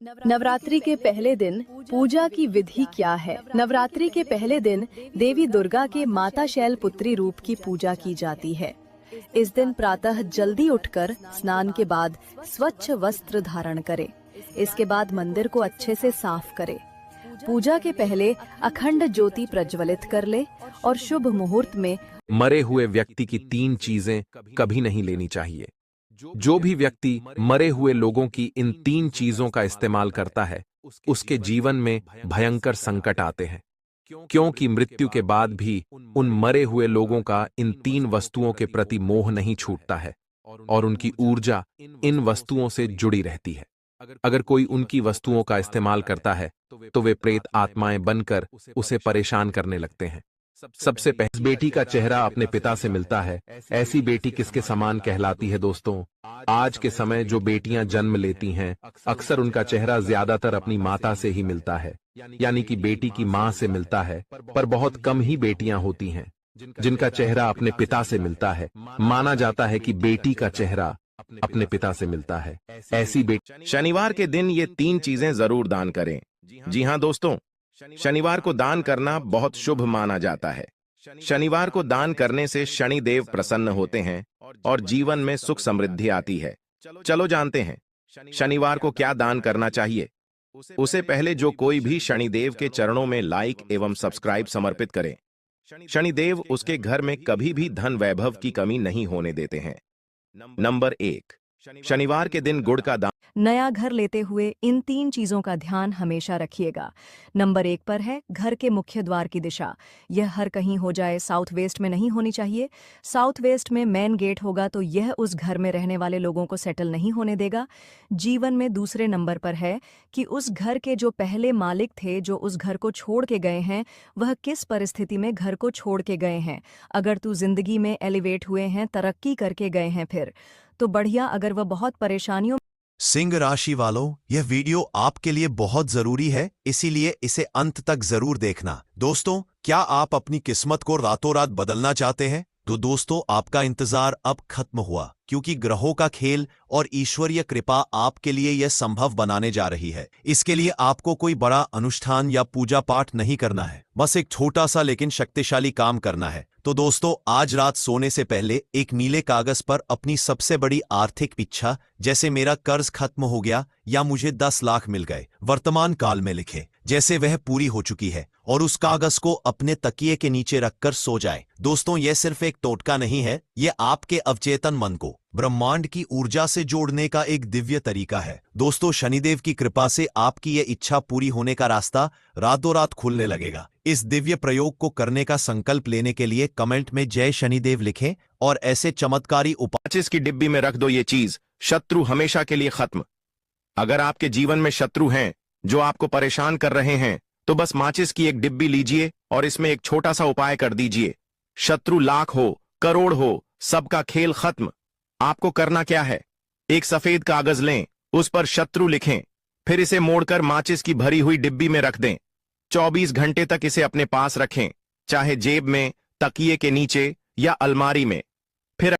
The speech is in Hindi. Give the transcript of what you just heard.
नवरात्रि के पहले दिन पूजा की विधि क्या है? नवरात्रि के पहले दिन देवी दुर्गा के माता शैलपुत्री रूप की पूजा की जाती है। इस दिन प्रातः जल्दी उठकर स्नान के बाद स्वच्छ वस्त्र धारण करें। इसके बाद मंदिर को अच्छे से साफ करें। पूजा के पहले अखंड ज्योति प्रज्वलित कर ले और शुभ मुहूर्त में मरे हुए व्यक्ति की 3 चीजें कभी नहीं लेनी चाहिए। जो भी व्यक्ति मरे हुए लोगों की इन 3 चीजों का इस्तेमाल करता है, उसके जीवन में भयंकर संकट आते हैं, क्योंकि मृत्यु के बाद भी उन मरे हुए लोगों का इन 3 वस्तुओं के प्रति मोह नहीं छूटता है और उनकी ऊर्जा इन वस्तुओं से जुड़ी रहती है। अगर कोई उनकी वस्तुओं का इस्तेमाल करता है तो वे प्रेत आत्माएं बनकर उसे परेशान करने लगते हैं। सबसे पहले बेटी का चेहरा अपने पिता से मिलता है। ऐसी बेटी किसके समान कहलाती है दोस्तों? आज के समय जो बेटियां जन्म लेती हैं, अक्सर उनका चेहरा ज्यादातर अपनी माता से ही मिलता है, यानी कि बेटी की मां से मिलता है। पर बहुत कम ही बेटियां होती हैं जिनका चेहरा अपने पिता से मिलता है। माना जाता है कि बेटी का चेहरा अपने पिता से मिलता है। ऐसी बेटी शनिवार के दिन ये 3 चीजें जरूर दान करें। जी हाँ दोस्तों, शनिवार को दान करना बहुत शुभ माना जाता है। शनिवार को दान करने से शनि देव प्रसन्न होते हैं और जीवन में सुख समृद्धि आती है। चलो जानते हैं शनिवार को क्या दान करना चाहिए। उसे पहले जो कोई भी शनिदेव के चरणों में लाइक एवं सब्सक्राइब समर्पित करे, शनिदेव उसके घर में कभी भी धन वैभव की कमी नहीं होने देते हैं। नंबर 1, शनिवार के दिन गुड़ का दान। नया घर लेते हुए इन 3 चीजों का ध्यान हमेशा रखिएगा। नंबर 1 पर है घर के मुख्य द्वार की दिशा। यह हर कहीं हो जाए, साउथ वेस्ट में नहीं होनी चाहिए। साउथ वेस्ट में मेन गेट होगा तो यह उस घर में रहने वाले लोगों को सेटल नहीं होने देगा। जीवन में दूसरे नंबर पर है कि उस घर के जो पहले मालिक थे, जो उस घर को छोड़ के गए हैं, वह किस परिस्थिति में घर को छोड़ के गए हैं। अगर तू जिंदगी में एलिवेट हुए हैं, तरक्की करके गए हैं फिर तो बढ़िया। अगर वह बहुत परेशानियों सिंह राशि वालों, यह वीडियो आपके लिए बहुत जरूरी है, इसीलिए इसे अंत तक जरूर देखना। दोस्तों, क्या आप अपनी किस्मत को रातों रात बदलना चाहते हैं? तो दोस्तों, आपका इंतजार अब खत्म हुआ, क्योंकि ग्रहों का खेल और ईश्वरीय कृपा आपके लिए यह संभव बनाने जा रही है। इसके लिए आपको कोई बड़ा अनुष्ठान या पूजा पाठ नहीं करना है, बस एक छोटा सा लेकिन शक्तिशाली काम करना है। तो दोस्तों, आज रात सोने से पहले एक नीले कागज पर अपनी सबसे बड़ी आर्थिक इच्छा, जैसे मेरा कर्ज खत्म हो गया या मुझे 10 लाख मिल गए, वर्तमान काल में लिखें जैसे वह पूरी हो चुकी है, और उस कागज को अपने तकिए के नीचे रखकर सो जाए। दोस्तों, यह सिर्फ एक टोटका नहीं है, यह आपके अवचेतन मन को ब्रह्मांड की ऊर्जा से जोड़ने का एक दिव्य तरीका है। दोस्तों, शनिदेव की कृपा से आपकी यह इच्छा पूरी होने का रास्ता रातों रात खुलने लगेगा। इस दिव्य प्रयोग को करने का संकल्प लेने के लिए कमेंट में जय शनिदेव लिखें और ऐसे चमत्कारी उपाय। माचिस की डिब्बी में रख दो ये चीज, शत्रु हमेशा के लिए खत्म। अगर आपके जीवन में शत्रु हैं जो आपको परेशान कर रहे हैं, तो बस माचिस की एक डिब्बी लीजिए और इसमें एक छोटा सा उपाय कर दीजिए। शत्रु लाख हो करोड़ हो, सबका खेल खत्म। आपको करना क्या है, एक सफेद कागज लें, उस पर शत्रु लिखें, फिर इसे मोड़कर माचिस की भरी हुई डिब्बी में रख दें। 24 घंटे तक इसे अपने पास रखें, चाहे जेब में, तकिए के नीचे या अलमारी में।